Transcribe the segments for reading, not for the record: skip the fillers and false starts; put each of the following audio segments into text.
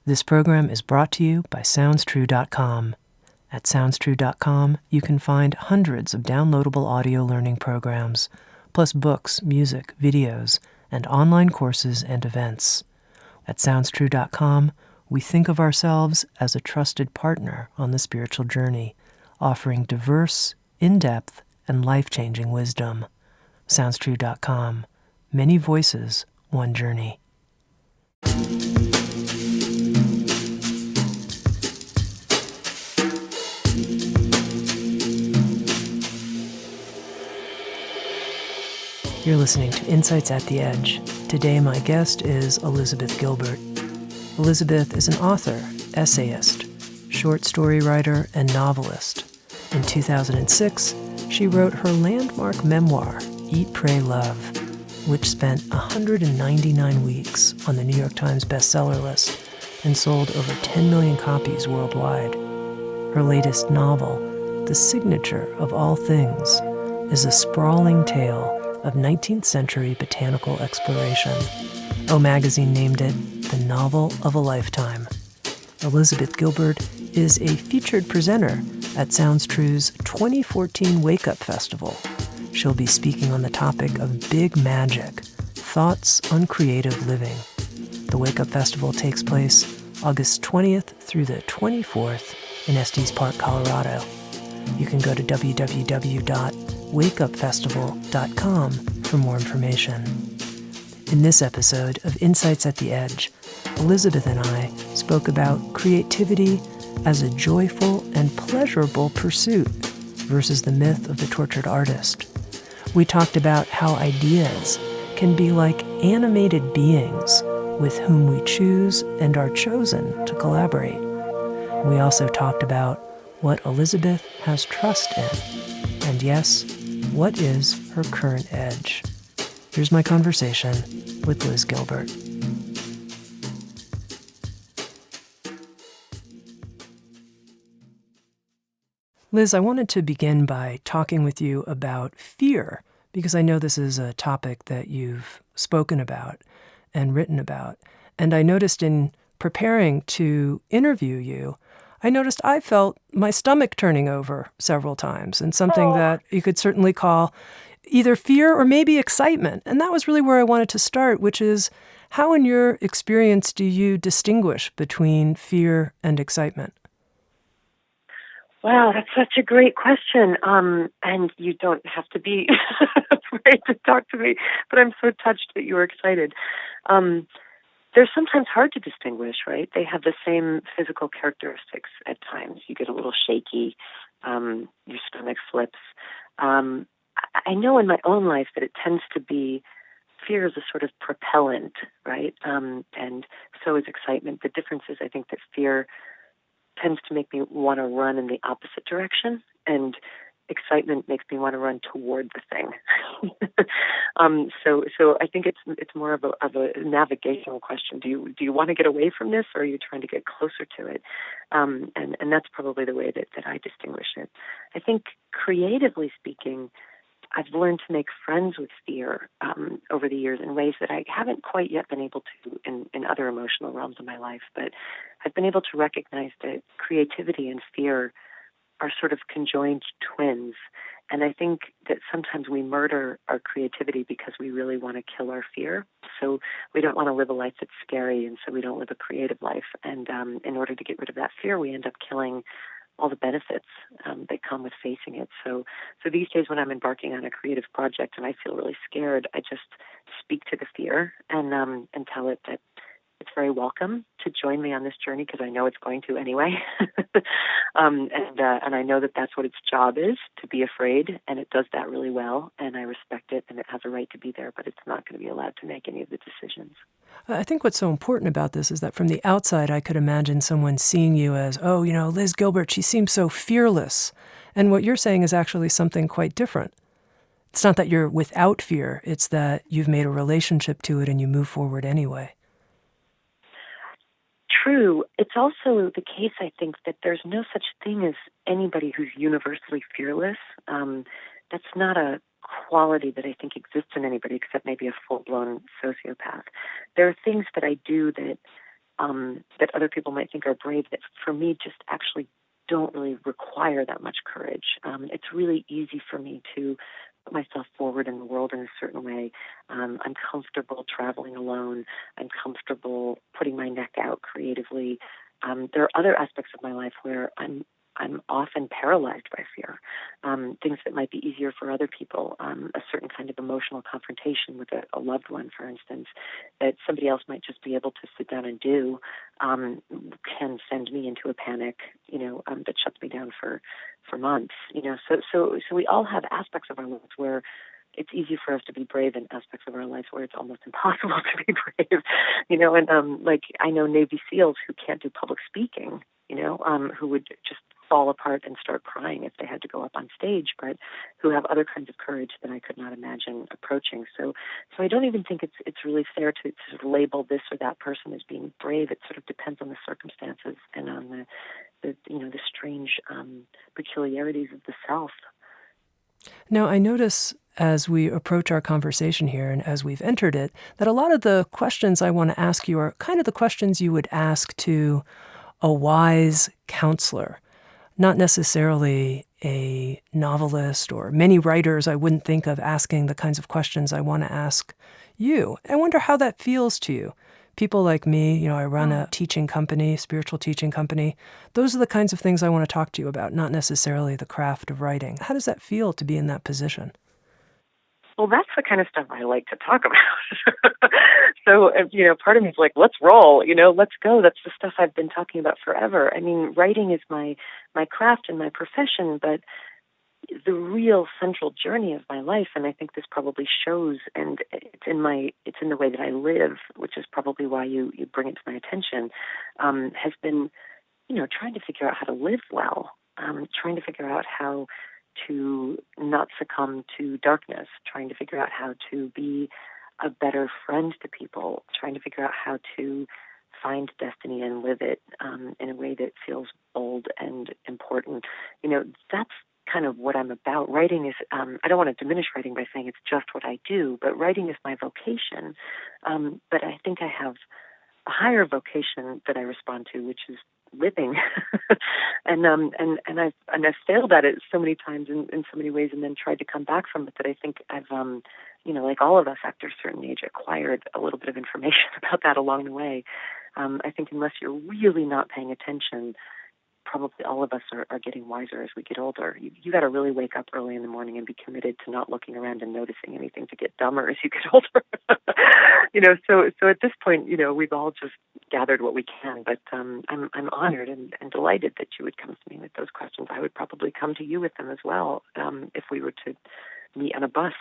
This program is brought to you by SoundsTrue.com. At SoundsTrue.com, you can find hundreds of downloadable audio learning programs, plus books, music, videos, and online courses and events. At SoundsTrue.com, we think of ourselves as a trusted partner on the spiritual journey, offering diverse, in-depth, and life-changing wisdom. SoundsTrue.com. Many voices, one journey. You're listening to Insights at the Edge. Today, my guest is Elizabeth Gilbert. Elizabeth is an author, essayist, short story writer, and novelist. In 2006, she wrote her landmark memoir, Eat, Pray, Love, which spent 199 weeks on the New York Times bestseller list and sold over 10 million copies worldwide. Her latest novel, The Signature of All Things, is a sprawling tale of 19th century botanical exploration. Oprah Magazine named it the novel of a lifetime. Elizabeth Gilbert is a featured presenter at SoundsTrue's 2014 Wake Up Festival. She'll be speaking on the topic of big magic, thoughts on creative living. The Wake Up Festival takes place August 20th through the 24th in Estes Park, Colorado. You can go to www.wakeupfestival.com for more information. In this episode of Insights at the Edge, Elizabeth and I spoke about creativity as a joyful and pleasurable pursuit versus the myth of the tortured artist. We talked about how ideas can be like animated beings with whom we choose and are chosen to collaborate. We also talked about what Elizabeth has trust in, and yes, what is her current edge. Here's my conversation with Liz Gilbert. Liz, I wanted to begin by talking with you about fear, because I know this is a topic that you've spoken about and written about. And I noticed in preparing to interview you, I felt my stomach turning over several times, and something that you could certainly call either fear or maybe excitement. And that was really where I wanted to start, which is how in your experience do you distinguish between fear and excitement? Wow, that's such a great question. And you don't have to be afraid to talk to me, but I'm so touched that you were excited. They're sometimes hard to distinguish, right? They have the same physical characteristics at times. You get a little shaky, your stomach flips. I know in my own life that it tends to be fear is a sort of propellant, right? And so is excitement. The difference is I think that fear tends to make me want to run in the opposite direction, and excitement makes me want to run toward the thing. So I think it's more of a navigational question. Do you want to get away from this, or are you trying to get closer to it? And that's probably the way that I distinguish it. I think creatively speaking, I've learned to make friends with fear over the years in ways that I haven't quite yet been able to in other emotional realms of my life. But I've been able to recognize that creativity and fear are sort of conjoined twins. And I think that sometimes we murder our creativity because we really want to kill our fear. So we don't want to live a life that's scary, and so we don't live a creative life. And in order to get rid of that fear, we end up killing all the benefits that come with facing it. So these days when I'm embarking on a creative project and I feel really scared, I just speak to the fear and tell it that it's very welcome to join me on this journey, because I know it's going to anyway. And I know that that's what its job is, to be afraid, and it does that really well, and I respect it, and it has a right to be there, but it's not going to be allowed to make any of the decisions. I think what's so important about this is that from the outside, I could imagine someone seeing you as, Liz Gilbert, she seems so fearless. And what you're saying is actually something quite different. It's not that you're without fear, it's that you've made a relationship to it and you move forward anyway. True. It's also the case, I think, that there's no such thing as anybody who's universally fearless. That's not a quality that I think exists in anybody except maybe a full-blown sociopath. There are things that I do that that other people might think are brave that for me just actually don't really require that much courage. It's really easy for me to put myself forward in the world in a certain way. I'm comfortable traveling alone. I'm comfortable putting my neck out creatively. There are other aspects of my life where I'm often paralyzed by fear. Things that might be easier for other people, a certain kind of emotional confrontation with a loved one, for instance, that somebody else might just be able to sit down and do, can send me into a panic, that shuts me down for months. So we all have aspects of our lives where it's easy for us to be brave in aspects of our lives where it's almost impossible to be brave, and like I know Navy SEALs who can't do public speaking, who would just fall apart and start crying if they had to go up on stage, but who have other kinds of courage that I could not imagine approaching. So I don't even think it's really fair to sort of label this or that person as being brave. It sort of depends on the circumstances and on the strange peculiarities of the self. Now, I notice as we approach our conversation here and as we've entered it, that a lot of the questions I want to ask you are kind of the questions you would ask to a wise counselor, not necessarily a novelist, or many writers I wouldn't think of asking the kinds of questions I want to ask you. I wonder how that feels to you. People like me, I run a teaching company, spiritual teaching company. Those are the kinds of things I want to talk to you about, not necessarily the craft of writing. How does that feel to be in that position? Well, that's the kind of stuff I like to talk about. So, part of me is like, let's roll, let's go. That's the stuff I've been talking about forever. I mean, writing is my craft and my profession, but the real central journey of my life, and I think this probably shows, and it's in the way that I live, which is probably why you bring it to my attention, has been, trying to figure out how to live well, trying to figure out how to not succumb to darkness, trying to figure out how to be a better friend to people, trying to figure out how to find destiny and live it in a way that feels bold and important. That's kind of what I'm about. Writing is, I don't want to diminish writing by saying it's just what I do, but writing is my vocation. But I think I have a higher vocation that I respond to, which is living. and I've failed at it so many times in so many ways, and then tried to come back from it, that I think I've, like all of us after a certain age, acquired a little bit of information about that along the way. I think unless you're really not paying attention, probably all of us are getting wiser as we get older. You got to really wake up early in the morning and be committed to not looking around and noticing anything to get dumber as you get older. So at this point, we've all just gathered what we can. But I'm honored and delighted that you would come to me with those questions. I would probably come to you with them as well if we were to meet on a bus.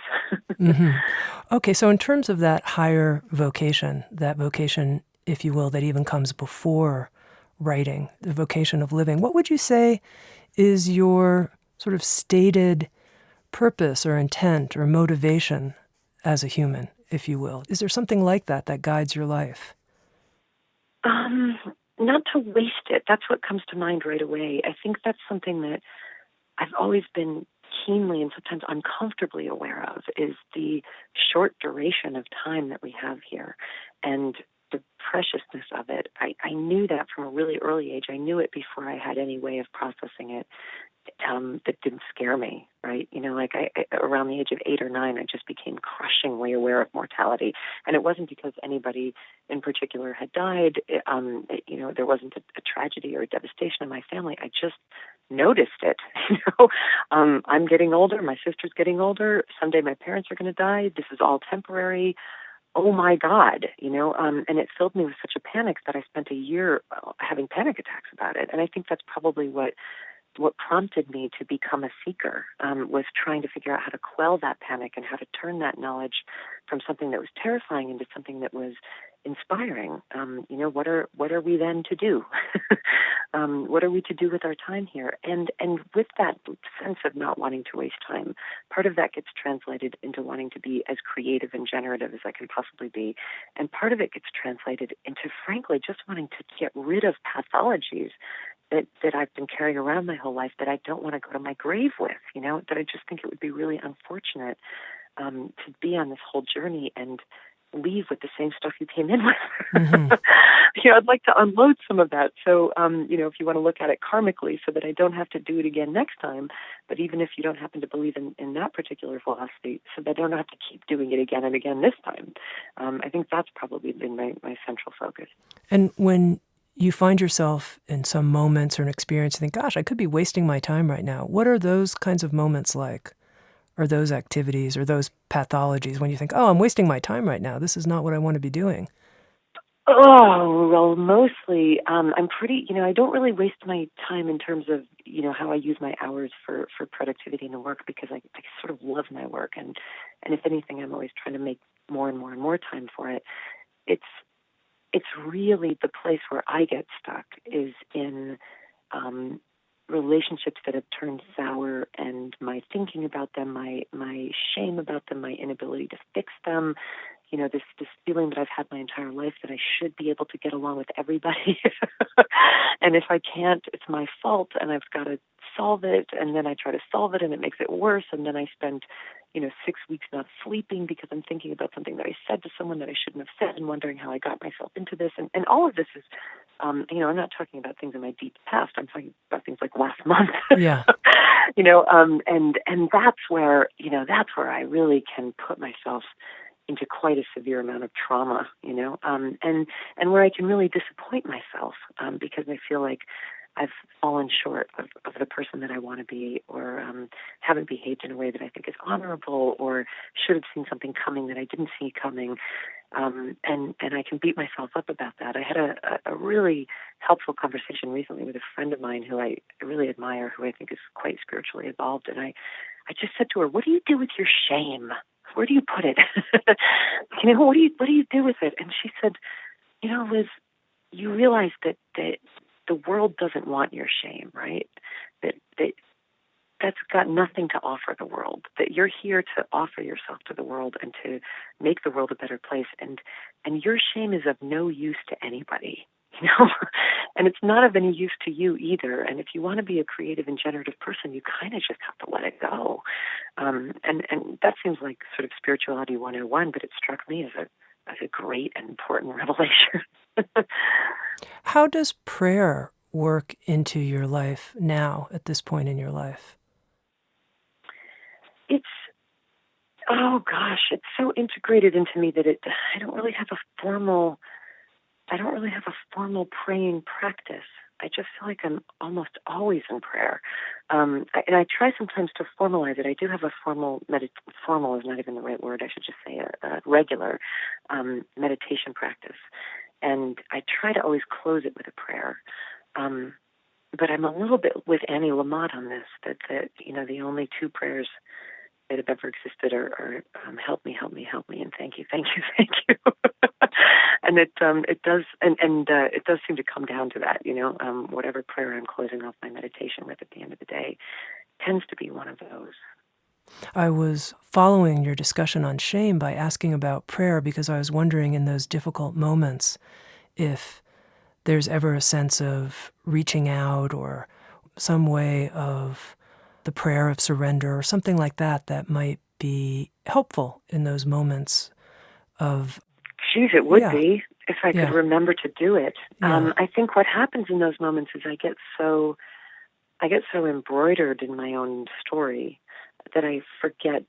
Mm-hmm. Okay, so in terms of that higher vocation, that vocation, if you will, that even comes before writing, the vocation of living, what would you say is your sort of stated purpose or intent or motivation as a human, if you will? Is there something like that guides your life? Not to waste it. That's what comes to mind right away. I think that's something that I've always been keenly and sometimes uncomfortably aware of, is the short duration of time that we have here and the preciousness of it. I knew that from a really early age. I knew it before I had any way of processing it that didn't scare me, right? I around the age of 8 or 9, I just became crushingly aware of mortality. And it wasn't because anybody in particular had died. There wasn't a tragedy or a devastation in my family. I just noticed it. I'm getting older. My sister's getting older. Someday my parents are going to die. This is all temporary. Oh my God, and it filled me with such a panic that I spent a year having panic attacks about it. And I think that's probably what prompted me to become a seeker, was trying to figure out how to quell that panic and how to turn that knowledge from something that was terrifying into something that was inspiring. What are we then to do? What are we to do with our time here? And with that sense of not wanting to waste time, part of that gets translated into wanting to be as creative and generative as I can possibly be. And part of it gets translated into, frankly, just wanting to get rid of pathologies that I've been carrying around my whole life that I don't want to go to my grave with, that I just think it would be really unfortunate to be on this whole journey and leave with the same stuff you came in with. Mm-hmm. I'd like to unload some of that. So, if you want to look at it karmically so that I don't have to do it again next time, but even if you don't happen to believe in that particular philosophy, so that I don't have to keep doing it again and again this time. I think that's probably been my central focus. And when you find yourself in some moments or an experience, you think, gosh, I could be wasting my time right now. What are those kinds of moments like? Or those activities or those pathologies when you think, oh, I'm wasting my time right now. This is not what I want to be doing? Oh, well, mostly I'm pretty, I don't really waste my time in terms of, how I use my hours for productivity and work, because I sort of love my work. And if anything, I'm always trying to make more and more and more time for it. It's really the place where I get stuck is in relationships that have turned sour, and my thinking about them, my shame about them, my inability to fix them. This feeling that I've had my entire life that I should be able to get along with everybody. And if I can't, it's my fault, and I've got to solve it. And then I try to solve it, and it makes it worse. And then I spend, 6 weeks not sleeping because I'm thinking about something that I said to someone that I shouldn't have said, and wondering how I got myself into this. And all of this is, I'm not talking about things in my deep past. I'm talking about things like last month. Yeah. And that's where I really can put myself into quite a severe amount of trauma, and where I can really disappoint myself because I feel like I've fallen short of the person that I want to be, or haven't behaved in a way that I think is honorable, or should have seen something coming that I didn't see coming. And I can beat myself up about that. I had a really helpful conversation recently with a friend of mine who I really admire, who I think is quite spiritually evolved. And I just said to her, "What do you do with your shame? Where do you put it? What do you do with it?" And she said, "Liz, you realize that the world doesn't want your shame, right? That's got nothing to offer the world. That you're here to offer yourself to the world and to make the world a better place. And your shame is of no use to anybody." And it's not of any use to you either. And if you want to be a creative and generative person, you kind of just have to let it go. And that seems like sort of spirituality 101, but it struck me as a great and important revelation. How does prayer work into your life now, at this point in your life? It's so integrated into me that I don't really have a formal praying practice. I just feel like I'm almost always in prayer. And I try sometimes to formalize it. I do have a formal is not even the right word. I should just say a regular meditation practice. And I try to always close it with a prayer. But I'm a little bit with Annie Lamott on this, that the only two prayers that have ever existed are help me, help me, help me, and thank you, thank you, thank you. And it does seem to come down to that, whatever prayer I'm closing off my meditation with at the end of the day tends to be one of those. I was following your discussion on shame by asking about prayer because I was wondering in those difficult moments if there's ever a sense of reaching out or some way of the prayer of surrender or something like that might be helpful in those moments of... Geez, it would be if I could Yeah. remember to do it. Yeah. I think what happens in those moments is I get so embroidered in my own story that I forget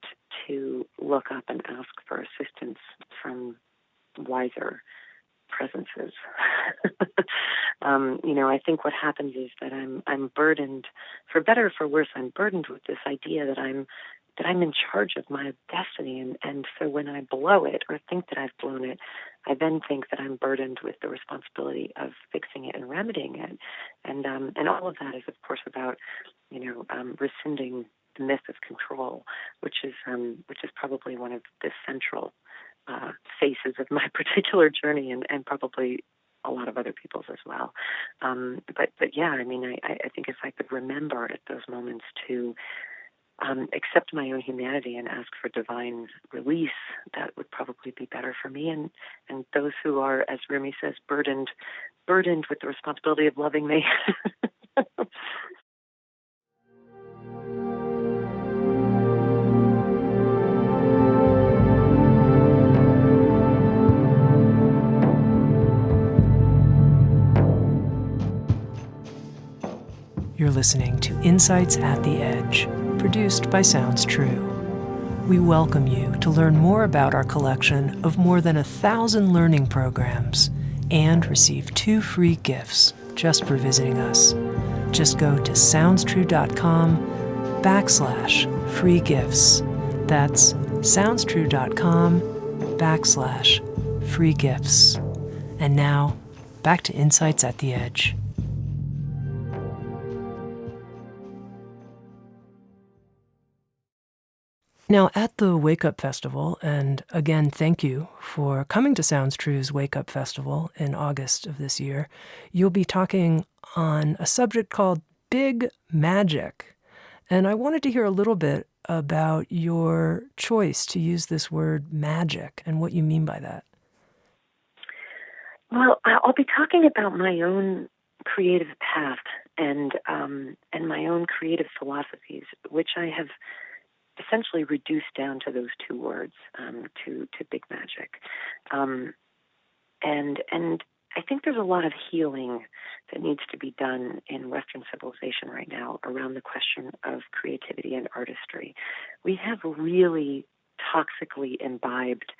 to look up and ask for assistance from wiser presences. I think what happens is that I'm burdened, for better or for worse, I'm burdened with this idea that I'm in charge of my destiny, and so when I blow it or think that I've blown it, I then think that I'm burdened with the responsibility of fixing it and remedying it, and all of that is, of course, about rescinding the myth of control, which is probably one of the central faces of my particular journey, and probably a lot of other people's as well. But yeah, I think if I could remember at those moments to accept my own humanity and ask for divine release, that would probably be better for me and those who are, as Rumi says, burdened with the responsibility of loving me. You're listening to Insights at the Edge, produced by Sounds True. We welcome you to learn more about our collection of more than 1,000 learning programs and receive 2 free gifts just for visiting us. Just go to soundstrue.com/free gifts. That's soundstrue.com/free gifts. And now, back to Insights at the Edge. Now, at the Wake Up Festival, and again, thank you for coming to Sounds True's Wake Up Festival in August of this year, you'll be talking on a subject called Big Magic. And I wanted to hear a little bit about your choice to use this word magic and what you mean by that. Well, I'll be talking about my own creative path and my own creative philosophies, which I have essentially reduced down to those 2 words, to big magic. And I think there's a lot of healing that needs to be done in Western civilization right now around the question of creativity and artistry. We have really toxically imbibed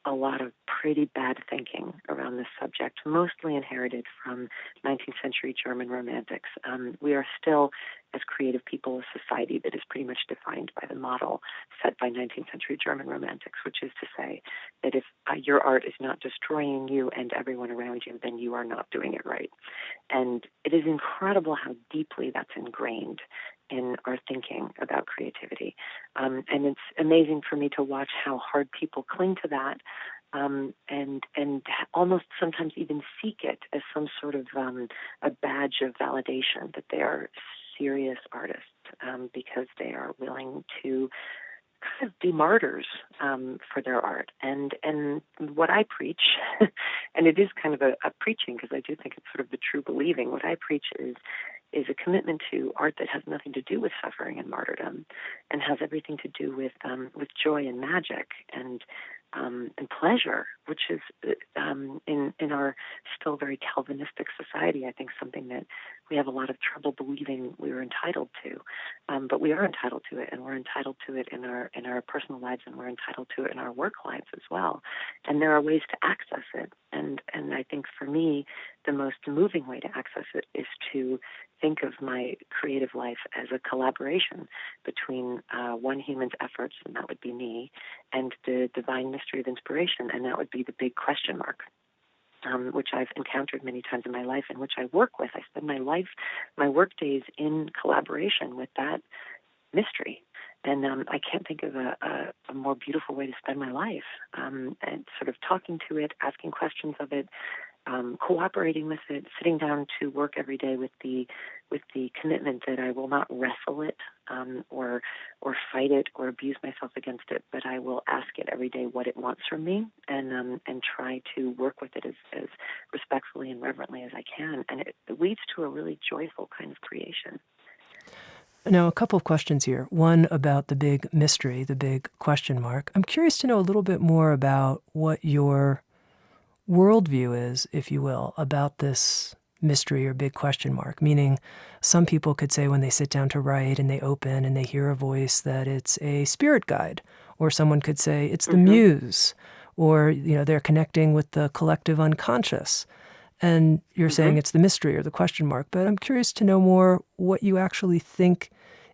a lot of pretty bad thinking around this subject, mostly inherited from 19th century German romantics. We are still, as creative people, a society that is pretty much defined by the model set by 19th century German romantics, which is to say that if your art is not destroying you and everyone around you, then you are not doing it right. And it is incredible how deeply that's ingrained in our thinking about creativity. And it's amazing for me to watch how hard people cling to that, and almost sometimes even seek it as some sort of a badge of validation that they are serious artists, because they are willing to kind of be martyrs for their art. And what I preach, and it is kind of a preaching, because I do think it's sort of the true believing, what I preach is a commitment to art that has nothing to do with suffering and martyrdom, and has everything to do with joy and magic and pleasure, which is in our still very Calvinistic society, I think something that we have a lot of trouble believing we are entitled to, but we are entitled to it, and we're entitled to it in our personal lives, and we're entitled to it in our work lives as well. And there are ways to access it, and I think for me, the most moving way to access it is to think of my creative life as a collaboration between one human's efforts, and that would be me, and the divine mystery of inspiration, and that would be the big question mark, which I've encountered many times in my life, and which I work with. I spend my work days in collaboration with that mystery. And I can't think of a more beautiful way to spend my life, and sort of talking to it, asking questions of it, cooperating with it, sitting down to work every day with the commitment that I will not wrestle it, or fight it, or abuse myself against it, but I will ask it every day what it wants from me, and try to work with it as respectfully and reverently as I can, and it leads to a really joyful kind of creation. Now, a couple of questions here. One about the big mystery, the big question mark. I'm curious to know a little bit more about what your worldview is, if you will, about this mystery or big question mark. Meaning, some people could say when they sit down to write and they open and they hear a voice that it's a spirit guide, or someone could say it's the muse, or they're connecting with the collective unconscious. And you're saying it's the mystery or the question mark, but I'm curious to know more what you actually think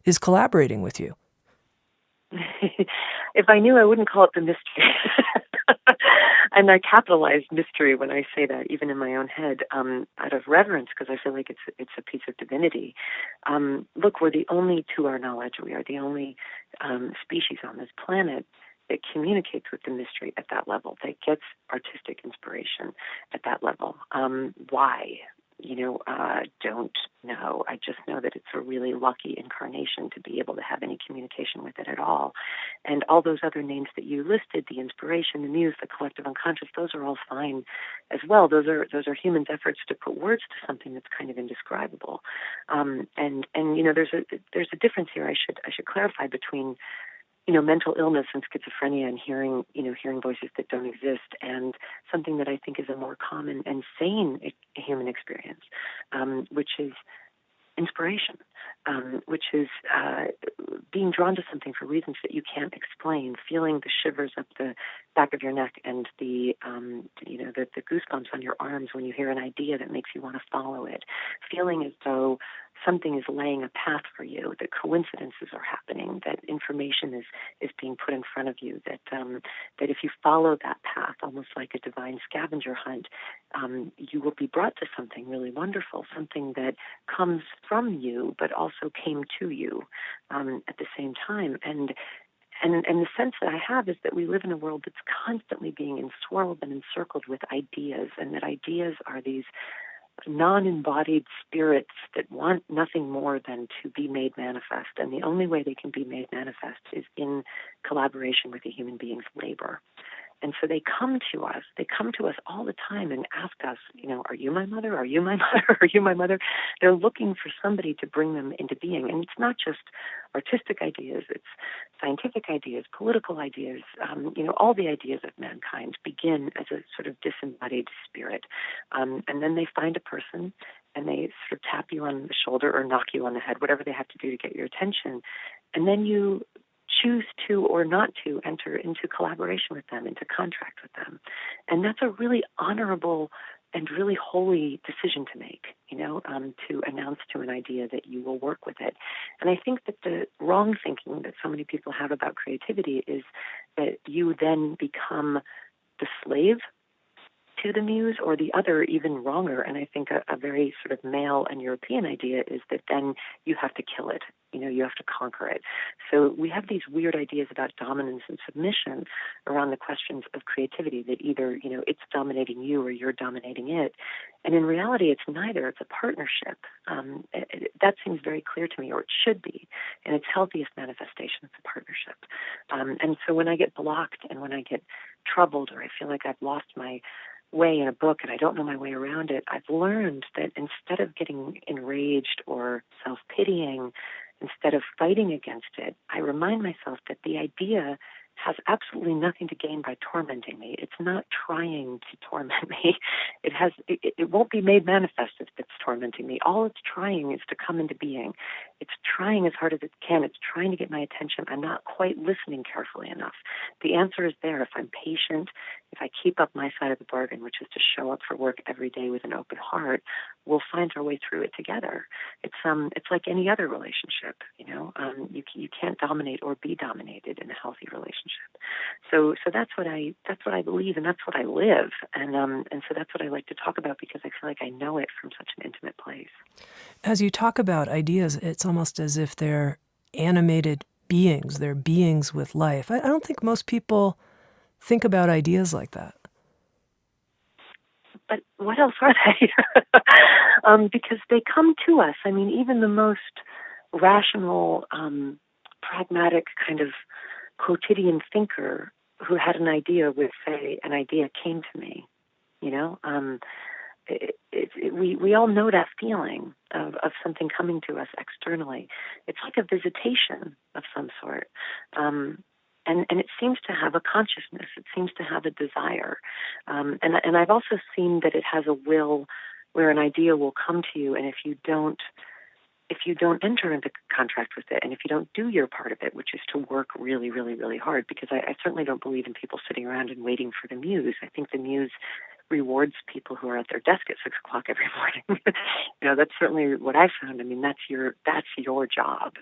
is collaborating with you. If I knew, I wouldn't call it the mystery. And I capitalize mystery when I say that, even in my own head, out of reverence, because I feel like it's a piece of divinity. Look, we're the only, to our knowledge, we are the only species on this planet that communicates with the mystery at that level, that gets artistic inspiration at that level. Why? Don't know. I just know that it's a really lucky incarnation to be able to have any communication with it at all. And all those other names that you listed, the inspiration, the muse, the collective unconscious, those are all fine as well. Those are humans' efforts to put words to something that's kind of indescribable. And there's a difference here. I should clarify between mental illness and schizophrenia and hearing voices that don't exist, and something that I think is a more common and sane human experience, which is inspiration, which is being drawn to something for reasons that you can't explain, feeling the shivers up the back of your neck and the goosebumps on your arms when you hear an idea that makes you want to follow it, feeling as though something is laying a path for you, that coincidences are happening, that information is being put in front of you, that if you follow that path, almost like a divine scavenger hunt, you will be brought to something really wonderful, something that comes from you, but also came to you at the same time. And the sense that I have is that we live in a world that's constantly being enswirled and encircled with ideas, and that ideas are these non-embodied spirits that want nothing more than to be made manifest. And the only way they can be made manifest is in collaboration with a human being's labor. And so they come to us all the time and ask us, are you my mother? Are you my mother? Are you my mother? They're looking for somebody to bring them into being. And it's not just artistic ideas, it's scientific ideas, political ideas, all the ideas of mankind begin as a sort of disembodied spirit. And then they find a person and they sort of tap you on the shoulder or knock you on the head, whatever they have to do to get your attention. And then you choose to or not to enter into collaboration with them, into contract with them. And that's a really honorable and really holy decision to make, to announce to an idea that you will work with it. And I think that the wrong thinking that so many people have about creativity is that you then become the slave to the muse, or the other, even wronger. And I think a very sort of male and European idea is that then you have to kill it. You have to conquer it. So we have these weird ideas about dominance and submission around the questions of creativity, that either, it's dominating you or you're dominating it. And in reality, it's neither. It's a partnership. That seems very clear to me, or it should be. In its healthiest manifestation, it's a partnership. And so when I get blocked and when I get troubled, or I feel like I've lost my way in a book and I don't know my way around it, I've learned that instead of getting enraged or self-pitying, instead of fighting against it, I remind myself that the idea has absolutely nothing to gain by tormenting me. It's not trying to torment me. It won't be made manifest if it's tormenting me. All it's trying is to come into being. It's trying as hard as it can. It's trying to get my attention. I'm not quite listening carefully enough. The answer is there if I'm patient, if I keep up my side of the bargain, which is to show up for work every day with an open heart. We'll find our way through it together. It's like any other relationship. You can't dominate or be dominated in a healthy relationship. So that's what I believe, and that's what I live, and so that's what I like to talk about, because I feel like I know it from such an intimate place. As you talk about ideas, it's almost as if they're animated beings. They're beings with life. I don't think most people think about ideas like that. But what else are they? Because they come to us. I mean, even the most rational, pragmatic kind of quotidian thinker who had an idea would say, an idea came to me. We all know that feeling of something coming to us externally. It's like a visitation of some sort. And it seems to have a consciousness. It seems to have a desire. And I've also seen that it has a will where an idea will come to you, and if you don't enter into contract with it, and if you don't do your part of it, which is to work really, really, really hard, because I certainly don't believe in people sitting around and waiting for the muse. I think the muse rewards people who are at their desk at 6 o'clock every morning. That's certainly what I've found. I mean, that's your job,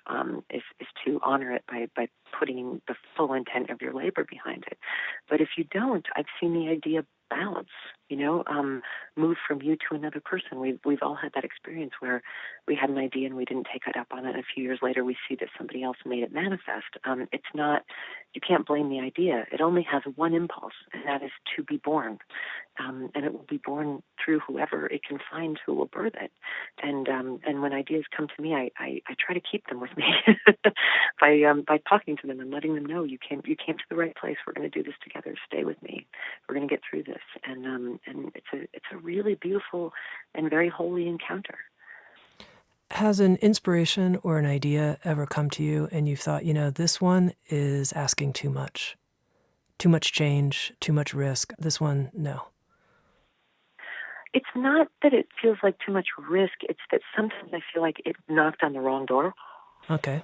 is to honor it by putting the full intent of your labor behind it. But if you don't, I've seen the idea bounce, move from you to another person. We've all had that experience where we had an idea and we didn't take it up on it. And a few years later, we see that somebody else made it manifest. It's not, you can't blame the idea. It only has one impulse, and that is to be born. And it will be born through whoever it can find who will birth it. And when ideas come to me, I try to keep them with me by talking to them and letting them know you came to the right place. We're going to do this together. Stay with me. We're going to get through this. And it's a really beautiful and very holy encounter. Has an inspiration or an idea ever come to you and you've thought, this one is asking too much change, too much risk. This one, no. it's not that it feels like too much risk. It's that sometimes I feel like it knocked on the wrong door. Okay.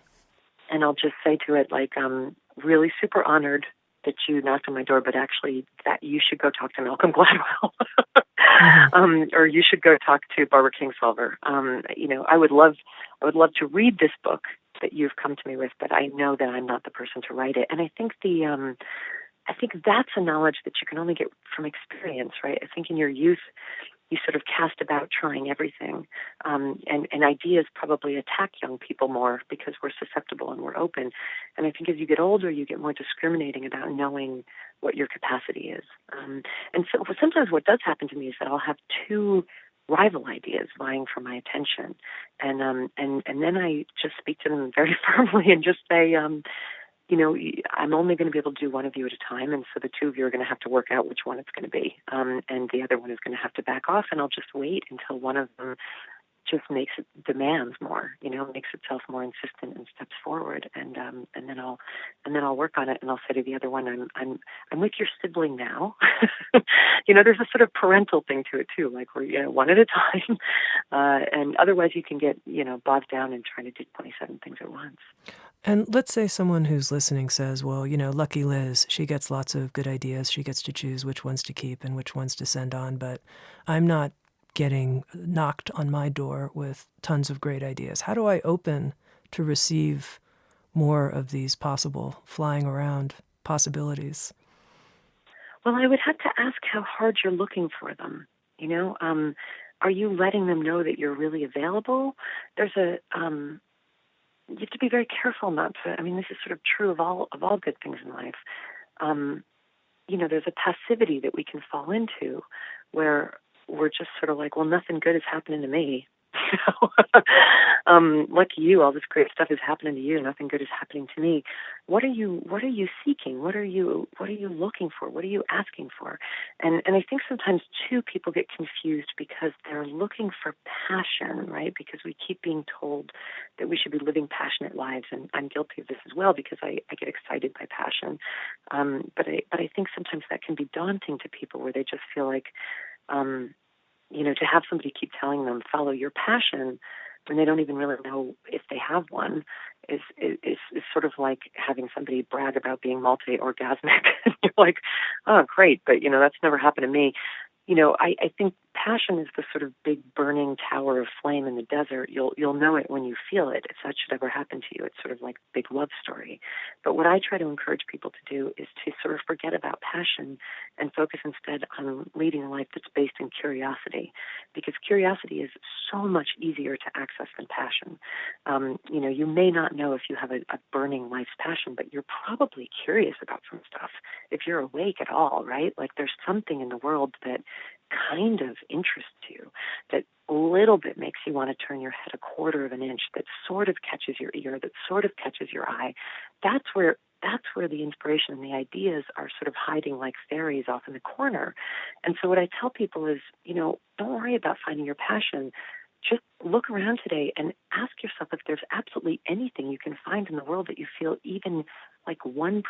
And I'll just say to it, like, I'm really super honored that you knocked on my door, but actually that you should go talk to Malcolm Gladwell. Or you should go talk to Barbara Kingsolver. I would love to read this book that you've come to me with, but I know that I'm not the person to write it. And I think I think that's a knowledge that you can only get from experience, right? I think in your youth, you sort of cast about trying everything. And ideas probably attack young people more because we're susceptible and we're open. And I think as you get older, you get more discriminating about knowing what your capacity is. And so sometimes what does happen to me is that I'll have two rival ideas vying for my attention. And then I just speak to them very firmly and just say, I'm only going to be able to do one of you at a time, and so the two of you are going to have to work out which one it's going to be, and the other one is going to have to back off, and I'll just wait until one of them just makes it demands more, makes itself more insistent and steps forward, and then I'll work on it, and I'll say to the other one, I'm with your sibling now. There's a sort of parental thing to it too, like we're one at a time, and otherwise you can get bogged down in trying to do 27 things at once. And let's say someone who's listening says, well, lucky Liz, she gets lots of good ideas. She gets to choose which ones to keep and which ones to send on, but I'm not getting knocked on my door with tons of great ideas. How do I open to receive more of these possible flying around possibilities? Well, I would have to ask how hard you're looking for them. Are you letting them know that you're really available? You have to be very careful not to. I mean, this is sort of true of all good things in life. There's a passivity that we can fall into, where we're just sort of like, well, nothing good is happening to me. Lucky you, all this great stuff is happening to you. Nothing good is happening to me. What are you seeking? What are you looking for? What are you asking for? And I think sometimes too people get confused because they're looking for passion, right? Because we keep being told that we should be living passionate lives, and I'm guilty of this as well because I get excited by passion. But I think sometimes that can be daunting to people where they just feel like to have somebody keep telling them, follow your passion, when they don't even really know if they have one, is sort of like having somebody brag about being multi-orgasmic. You're like, oh, great, but, that's never happened to me. I think passion is the sort of big burning tower of flame in the desert. You'll know it when you feel it. If that should ever happen to you, it's sort of like a big love story. But what I try to encourage people to do is to sort of forget about passion and focus instead on leading a life that's based in curiosity, because curiosity is so much easier to access than passion. You may not know if you have a burning life's passion, but you're probably curious about some stuff if you're awake at all, right? Like there's something in the world that kind of interests you, that a little bit makes you want to turn your head a quarter of an inch, that sort of catches your ear, that sort of catches your eye. That's where the inspiration and the ideas are sort of hiding like fairies off in the corner. And so what I tell people is, don't worry about finding your passion. Just look around today and ask yourself if there's absolutely anything you can find in the world that you feel even like 1%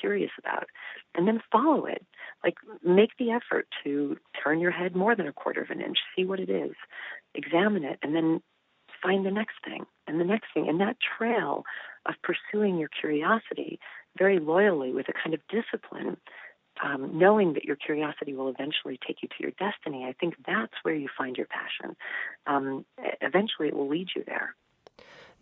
curious about, and then follow it. Like make the effort to turn your head more than a quarter of an inch, see what it is, examine it, and then find the next thing and the next thing. And that trail of pursuing your curiosity very loyally with a kind of discipline, knowing that your curiosity will eventually take you to your destiny, I think that's where you find your passion. Eventually it will lead you there.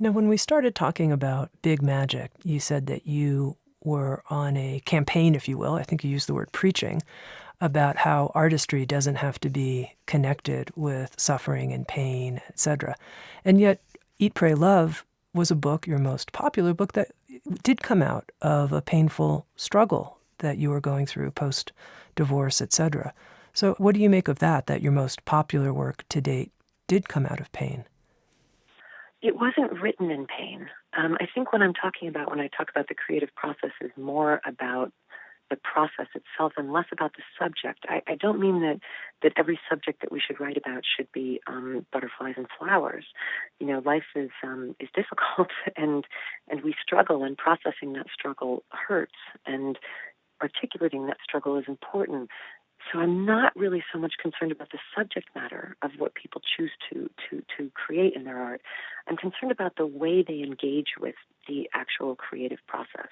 Now, when we started talking about big magic, you said that you were on a campaign, if you will, I think you used the word preaching, about how artistry doesn't have to be connected with suffering and pain, etc. And yet, Eat, Pray, Love was a book, your most popular book, that did come out of a painful struggle that you were going through post-divorce, etc. So what do you make of that your most popular work to date did come out of pain? It wasn't written in pain. I think when I talk about the creative process is more about the process itself and less about the subject. I don't mean that every subject that we should write about should be butterflies and flowers. Life is difficult and we struggle, and processing that struggle hurts, and articulating that struggle is important. So I'm not really so much concerned about the subject matter of what people choose to create in their art. I'm concerned about the way they engage with the actual creative process.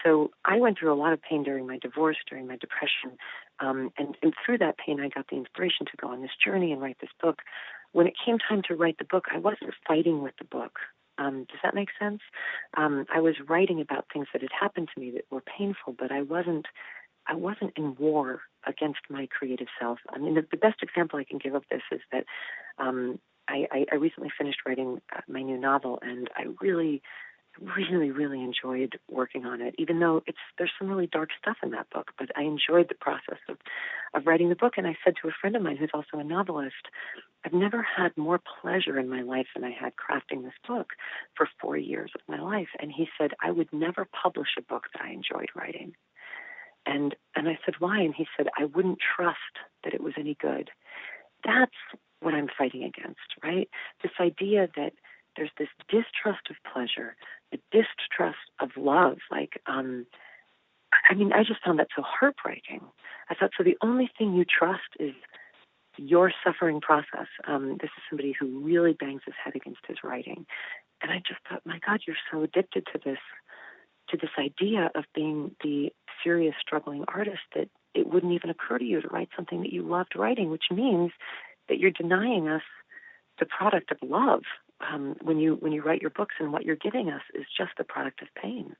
So I went through a lot of pain during my divorce, during my depression, and through that pain I got the inspiration to go on this journey and write this book. When it came time to write the book, I wasn't fighting with the book. Does that make sense? I was writing about things that had happened to me that were painful, but I wasn't in war against my creative self. I mean, the best example I can give of this is that I recently finished writing my new novel, and I really, really, really enjoyed working on it, even though there's some really dark stuff in that book, but I enjoyed the process of writing the book. And I said to a friend of mine who's also a novelist, I've never had more pleasure in my life than I had crafting this book for 4 years of my life. And he said, I would never publish a book that I enjoyed writing. And I said, why? And he said, I wouldn't trust that it was any good. That's what I'm fighting against, right? This idea that there's this distrust of pleasure, a distrust of love. I just found that so heartbreaking. I thought, so the only thing you trust is your suffering process. This is somebody who really bangs his head against his writing. And I just thought, my God, you're so addicted to this idea of being the serious, struggling artist that it wouldn't even occur to you to write something that you loved writing, which means that you're denying us the product of love. When you write your books, and what you're giving us is just the product of pain.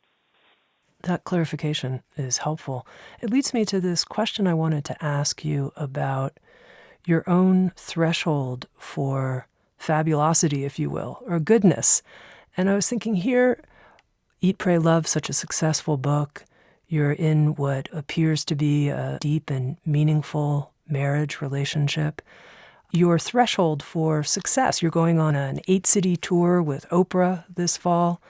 That clarification is helpful. It leads me to this question I wanted to ask you about your own threshold for fabulosity, if you will, or goodness. And I was thinking here, Eat, Pray, Love, such a successful book. You're in what appears to be a deep and meaningful marriage relationship. Your threshold for success, you're going on an 8-city tour with Oprah this fall,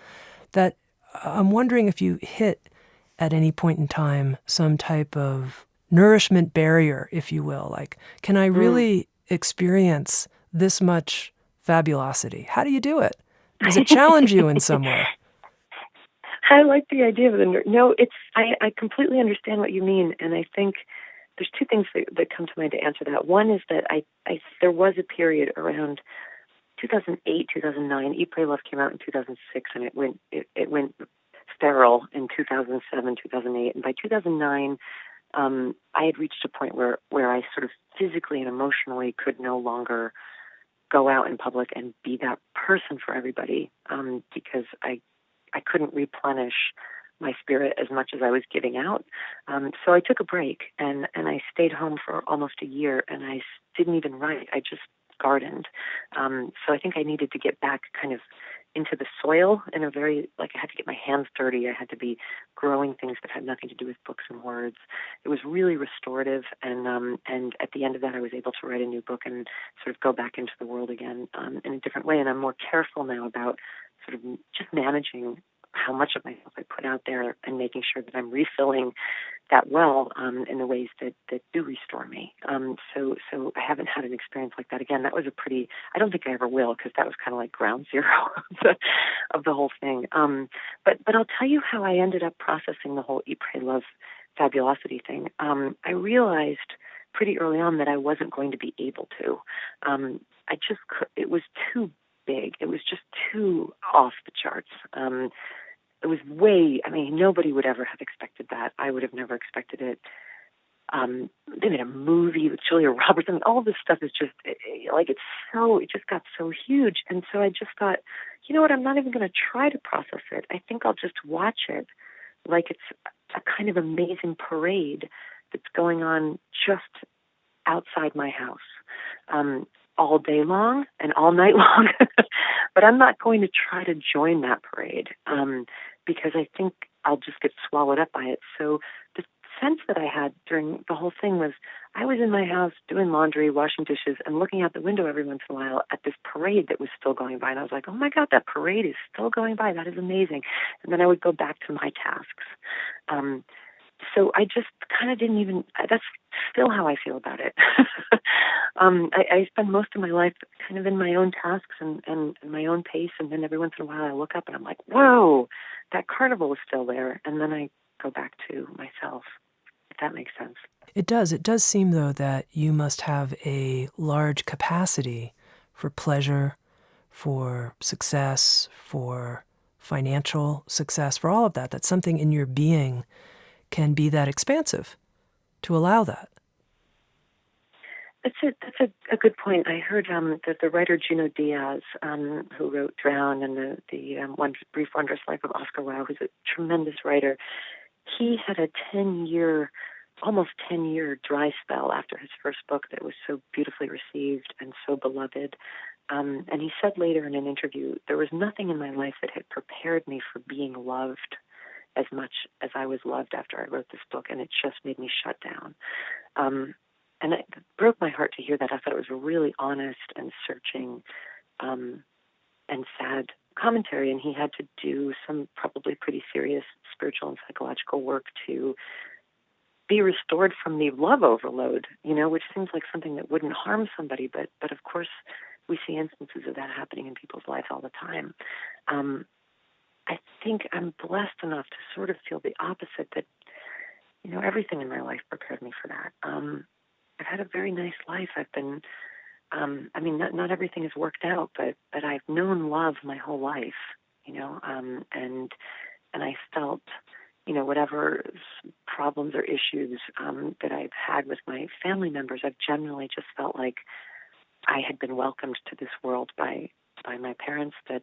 that I'm wondering if you hit at any point in time some type of nourishment barrier, if you will. Like, can I really experience this much fabulosity? How do you do it? Does it challenge you in some way? I like the idea of I completely understand what you mean, and I think there's two things that come to mind to answer that. One is that there was a period around 2008, 2009. Eat, Pray, Love came out in 2006, and it went feral in 2007, 2008, and by 2009, I had reached a point where I sort of physically and emotionally could no longer go out in public and be that person for everybody, because I couldn't replenish my spirit as much as I was giving out. So I took a break, and I stayed home for almost a year, and I didn't even write. I just gardened. So I think I needed to get back kind of into the soil in a very, I had to get my hands dirty. I had to be growing things that had nothing to do with books and words. It was really restorative, and at the end of that, I was able to write a new book and sort of go back into the world again in a different way. And I'm more careful now about sort of just managing how much of myself I put out there and making sure that I'm refilling that well in the ways that do restore me. So I haven't had an experience like that again. That was I don't think I ever will, because that was kind of like ground zero of the whole thing. But I'll tell you how I ended up processing the whole Eat, Pray, Love fabulosity thing. I realized pretty early on that I wasn't going to be able to. It was too big. It was just too off the charts. It was nobody would ever have expected that. I would have never expected it. They made a movie with Julia Roberts, and all this stuff is just it just got so huge. And so I just thought, you know what, I'm not even going to try to process it. I think I'll just watch it like it's a kind of amazing parade that's going on just outside my house. All day long and all night long. But I'm not going to try to join that parade because I think I'll just get swallowed up by it. So the sense that I had during the whole thing was I was in my house doing laundry, washing dishes, and looking out the window every once in a while at this parade that was still going by. And I was like, oh my God, that parade is still going by. That is amazing. And then I would go back to my tasks. So I just kind of didn't even, that's still how I feel about it. I spend most of my life kind of in my own tasks and my own pace, and then every once in a while I look up and I'm like, whoa, that carnival is still there. And then I go back to myself. if that makes sense. It does. It does seem, though, that you must have a large capacity for pleasure, for success, for financial success, for all of that, that something in your being can be that expansive to allow that. That's a good point. I heard that the writer Junot Diaz, who wrote Drown and the Brief Wondrous Life of Oscar Wilde, who's a tremendous writer, he had a almost 10-year dry spell after his first book that was so beautifully received and so beloved. And he said later in an interview, there was nothing in my life that had prepared me for being loved as much as I was loved after I wrote this book, and it just made me shut down. And it broke my heart to hear that. I thought it was a really honest and searching and sad commentary, and he had to do some probably pretty serious spiritual and psychological work to be restored from the love overload, which seems like something that wouldn't harm somebody, but of course we see instances of that happening in people's lives all the time. I think I'm blessed enough to sort of feel the opposite, that, everything in my life prepared me for that. I've had a very nice life. I've been, not everything has worked out, but I've known love my whole life, and I felt, whatever problems or issues that I've had with my family members, I've generally just felt like I had been welcomed to this world by my parents, that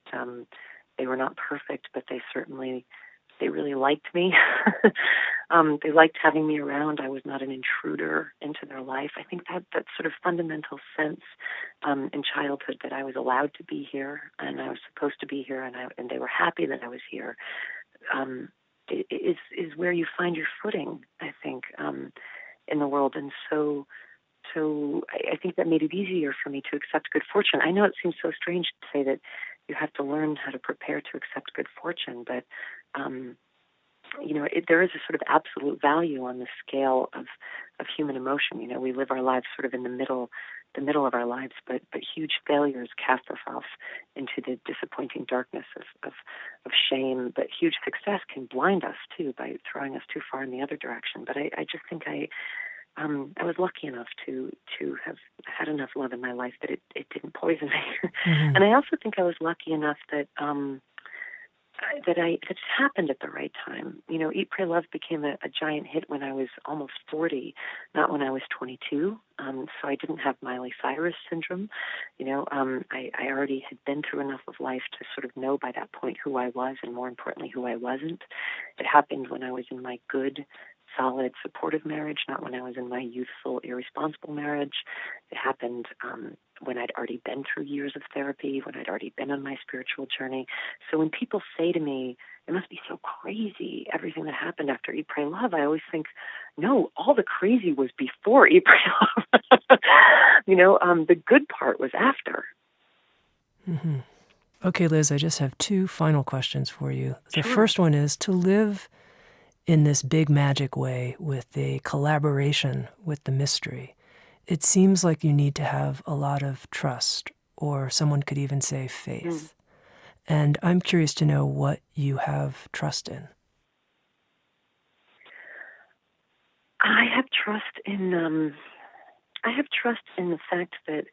they were not perfect, but they really liked me. They liked having me around. I was not an intruder into their life. I think that sort of fundamental sense in childhood that I was allowed to be here and I was supposed to be here, and they were happy that I was here, is where you find your footing, I think, in the world. And so I think that made it easier for me to accept good fortune. I know it seems so strange to say that you have to learn how to prepare to accept good fortune, but there is a sort of absolute value on the scale of human emotion. We live our lives sort of in the middle of our lives, but huge failures cast us off into the disappointing darkness of shame. But huge success can blind us too by throwing us too far in the other direction. But I just think I was lucky enough to have had enough love in my life that it didn't poison me. Mm-hmm. And I also think I was lucky enough that it happened at the right time. Eat, Pray, Love became a giant hit when I was almost 40, not when I was 22. So I didn't have Miley Cyrus syndrome. I already had been through enough of life to sort of know by that point who I was, and more importantly, who I wasn't. It happened when I was in my good, solid, supportive marriage, not when I was in my youthful, irresponsible marriage. It happened when I'd already been through years of therapy, when I'd already been on my spiritual journey. So when people say to me, it must be so crazy, everything that happened after Eat, Pray, Love, I always think, no, all the crazy was before Eat, Pray, Love. The good part was after. Mm-hmm. Okay, Liz, I just have two final questions for you. The Sure. first one is, to live in this big magic way with a collaboration with the mystery, it seems like you need to have a lot of trust, or someone could even say faith. And I'm curious to know what you have trust in. I have trust in the fact that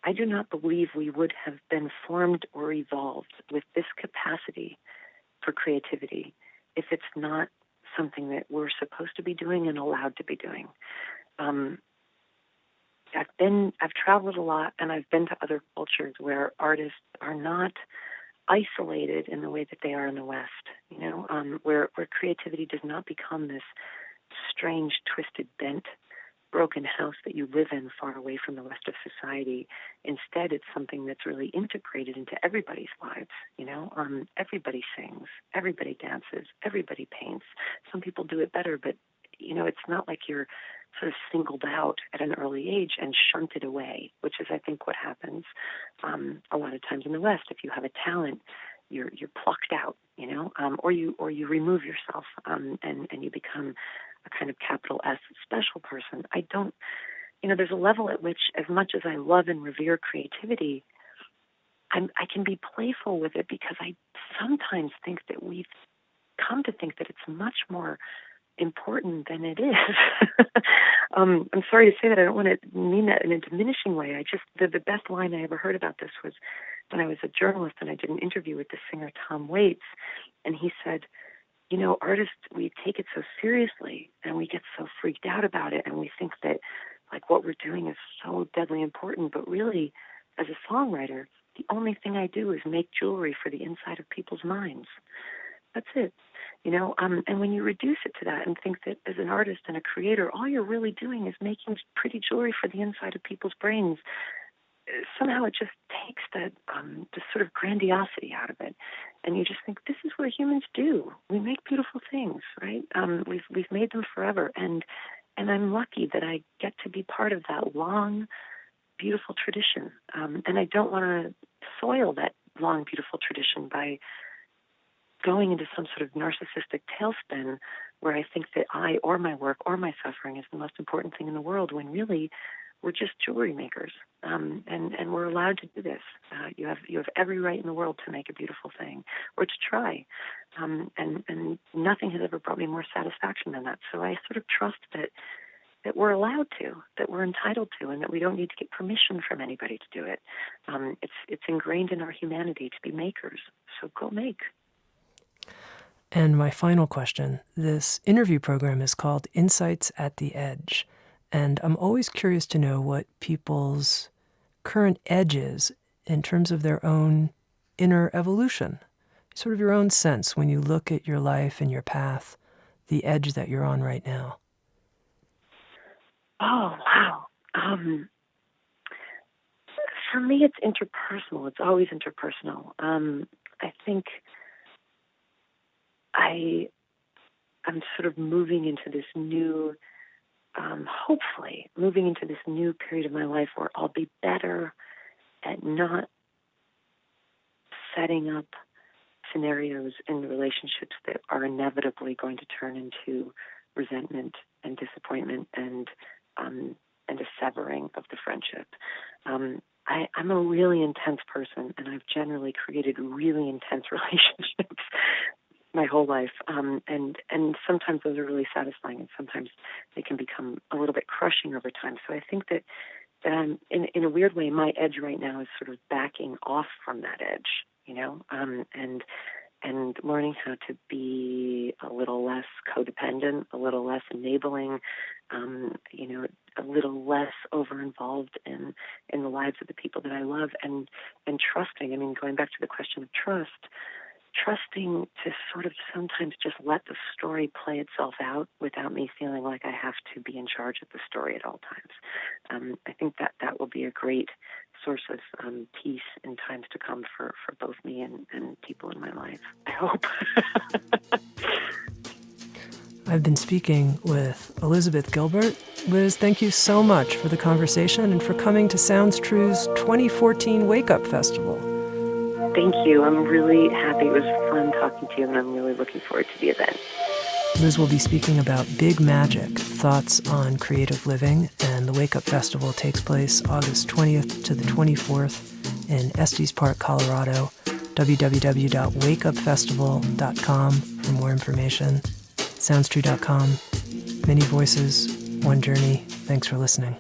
I do not believe we would have been formed or evolved with this capacity for creativity if it's not something that we're supposed to be doing and allowed to be doing. I've traveled a lot, and I've been to other cultures where artists are not isolated in the way that they are in the West, where creativity does not become this strange, twisted, bent, broken house that you live in far away from the rest of society. Instead, it's something that's really integrated into everybody's lives. Everybody sings, everybody dances, everybody paints. Some people do it better, but it's not like you're sort of singled out at an early age and shunted away, which is, I think, what happens a lot of times in the West. If you have a talent, you're plucked out, or you remove yourself and you become a kind of capital S special person. I don't, there's a level at which, as much as I love and revere creativity, I can be playful with it, because I sometimes think that we've come to think that it's much more important than it is. I'm sorry to say that. I don't want to mean that in a diminishing way. The best line I ever heard about this was when I was a journalist and I did an interview with the singer Tom Waits, and he said, artists, we take it so seriously and we get so freaked out about it, and we think that like what we're doing is so deadly important, but really, as a songwriter, the only thing I do is make jewelry for the inside of people's minds. That's it. And when you reduce it to that and think that as an artist and a creator, all you're really doing is making pretty jewelry for the inside of people's brains, somehow it just takes that sort of grandiosity out of it. And you just think, this is what humans do. We make beautiful things, right? We've made them forever. And I'm lucky that I get to be part of that long, beautiful tradition. And I don't want to soil that long, beautiful tradition by going into some sort of narcissistic tailspin where I think that I or my work or my suffering is the most important thing in the world, when really we're just jewelry makers. And we're allowed to do this. You have every right in the world to make a beautiful thing or to try. And nothing has ever brought me more satisfaction than that. So I sort of trust that we're allowed to, that we're entitled to, and that we don't need to get permission from anybody to do it. It's ingrained in our humanity to be makers. So go make. And my final question, this interview program is called Insights at the Edge. And I'm always curious to know what people's current edge is in terms of their own inner evolution, sort of your own sense when you look at your life and your path, the edge that you're on right now. Oh, wow. For me, it's interpersonal. It's always interpersonal. I think I'm sort of moving into this new, hopefully, moving into this new period of my life where I'll be better at not setting up scenarios in relationships that are inevitably going to turn into resentment and disappointment and a severing of the friendship. I'm a really intense person, and I've generally created really intense relationships my whole life, and sometimes those are really satisfying, and sometimes they can become a little bit crushing over time. So I think that in a weird way, my edge right now is sort of backing off from that edge, and learning how to be a little less codependent, a little less enabling, a little less over-involved in the lives of the people that I love, and trusting. I mean, going back to the question of trusting to sort of sometimes just let the story play itself out without me feeling like I have to be in charge of the story at all times. I think that will be a great source of peace in times to come for both me and people in my life, I hope. I've been speaking with Elizabeth Gilbert. Liz, thank you so much for the conversation and for coming to Sounds True's 2014 Wake Up Festival. Thank you. I'm really happy. It was fun talking to you, and I'm really looking forward to the event. Liz will be speaking about Big Magic, thoughts on creative living, and the Wake Up Festival takes place August 20th to the 24th in Estes Park, Colorado. www.wakeupfestival.com for more information. SoundsTrue.com. Many voices, one journey. Thanks for listening.